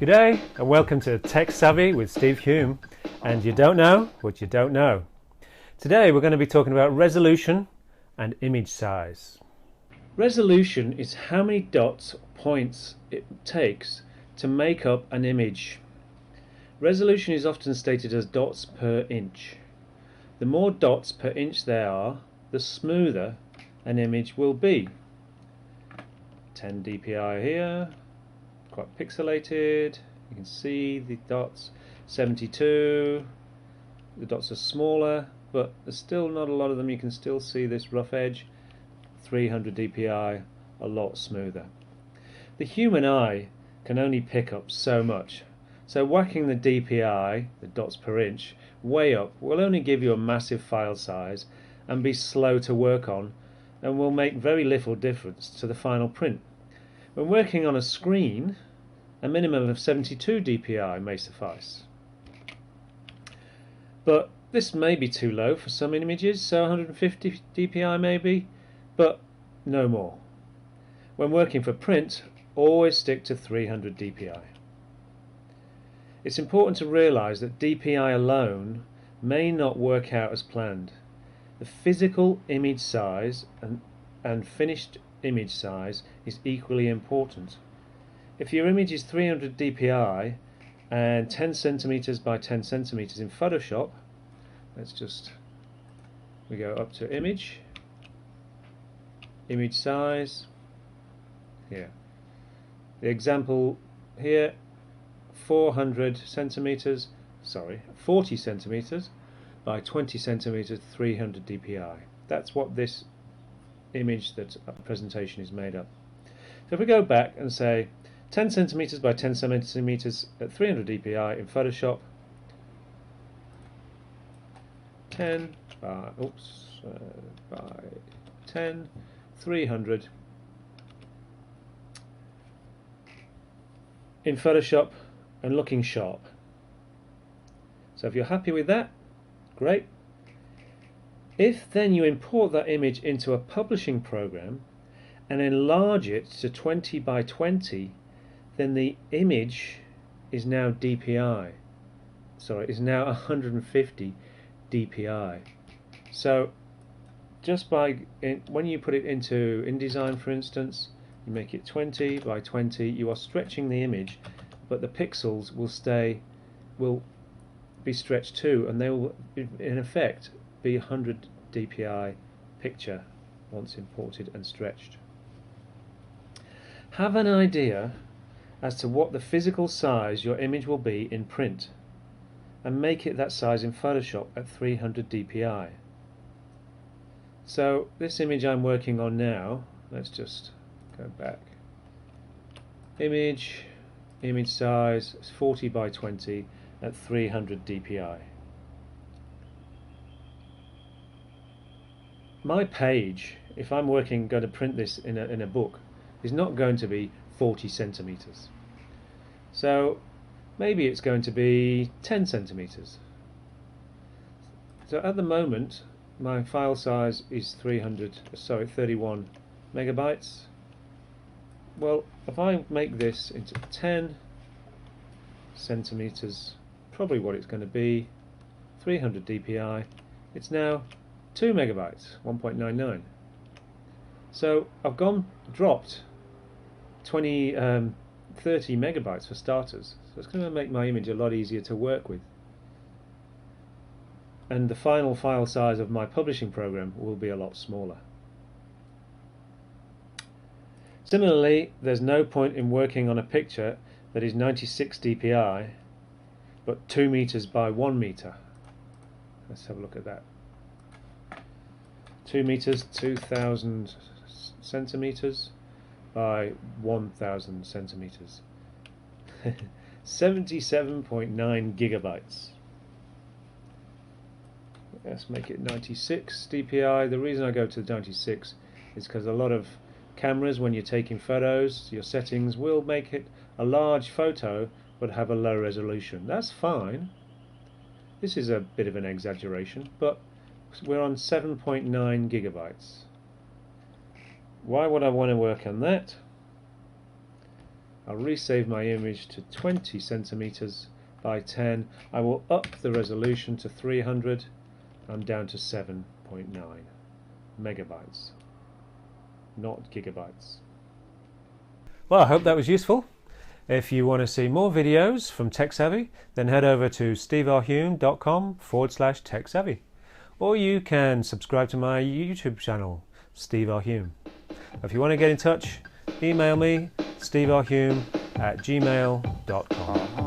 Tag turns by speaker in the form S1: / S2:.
S1: G'day and welcome to Tech Savvy with Steve Hume, and you don't know what you don't know. Today we're going to be talking about resolution and image size. Resolution is how many dots or points it takes to make up an image. Resolution is often stated as dots per inch. The more dots per inch there are, the smoother an image will be. 10 dpi here, quite pixelated, you can see the dots. 72, the dots are smaller, but there's still not a lot of them. You can still see this rough edge. 300 dpi, a lot smoother. The human eye can only pick up so much, so whacking the dpi, the dots per inch, way up will only give you a massive file size and be slow to work on, and will make very little difference to the final print. When working on a screen, a minimum of 72 dpi may suffice. But this may be too low for some images, so 150 dpi maybe, but no more. When working for print, always stick to 300 dpi. It's important to realize that dpi alone may not work out as planned. The physical image size and finished image size is equally important. If your image is 300 dpi and 10 centimeters by 10 centimeters in Photoshop, we go up to image size here. The example here, 40 centimeters by 20 centimeters, 300 dpi. That's what this image, that presentation is made up. So if we go back and say 10 centimeters by 10 centimeters at 300 dpi in Photoshop, 10 by 10, 300 in Photoshop and looking sharp. So if you're happy with that, great. If then you import that image into a publishing program and enlarge it to 20 by 20, then the image is now is now 150 dpi. So just when you put it into InDesign, for instance, you make it 20 by 20, you are stretching the image, but the pixels will be stretched too, and they will in effect be 100 dpi picture once imported and stretched. Have an idea as to what the physical size your image will be in print, and make it that size in Photoshop at 300 dpi. So this image I'm working on now, let's just go back. Image size is 40 by 20 at 300 dpi. My page, if I'm going to print this in a book, is not going to be 40 centimeters. So maybe it's going to be 10 centimeters. So at the moment my file size is 31 megabytes. Well, if I make this into 10 centimeters, probably what it's going to be, 300 dpi, it's now 2 megabytes, 1.99. So I've dropped 30 megabytes for starters. So it's going to make my image a lot easier to work with. And the final file size of my publishing program will be a lot smaller. Similarly, there's no point in working on a picture that is 96 dpi but 2 meters by 1 meter. Let's have a look at that. 2 meters, 2000 centimeters by 1000 centimeters. 77.9 gigabytes. Let's make it 96 dpi. The reason I go to 96 is because a lot of cameras, when you're taking photos, your settings will make it a large photo but have a low resolution. That's fine. This is a bit of an exaggeration, but we're on 7.9 gigabytes. Why would I want to work on that? I'll resave my image to 20 centimeters by 10. I will up the resolution to 300. I'm down to 7.9 megabytes, not gigabytes. Well, I hope that was useful. If you want to see more videos from TechSavvy, then head over to steverhulme.com/TechSavvy. Or you can subscribe to my YouTube channel, Steve R. Hume. If you want to get in touch, email me, steverhulme@gmail.com.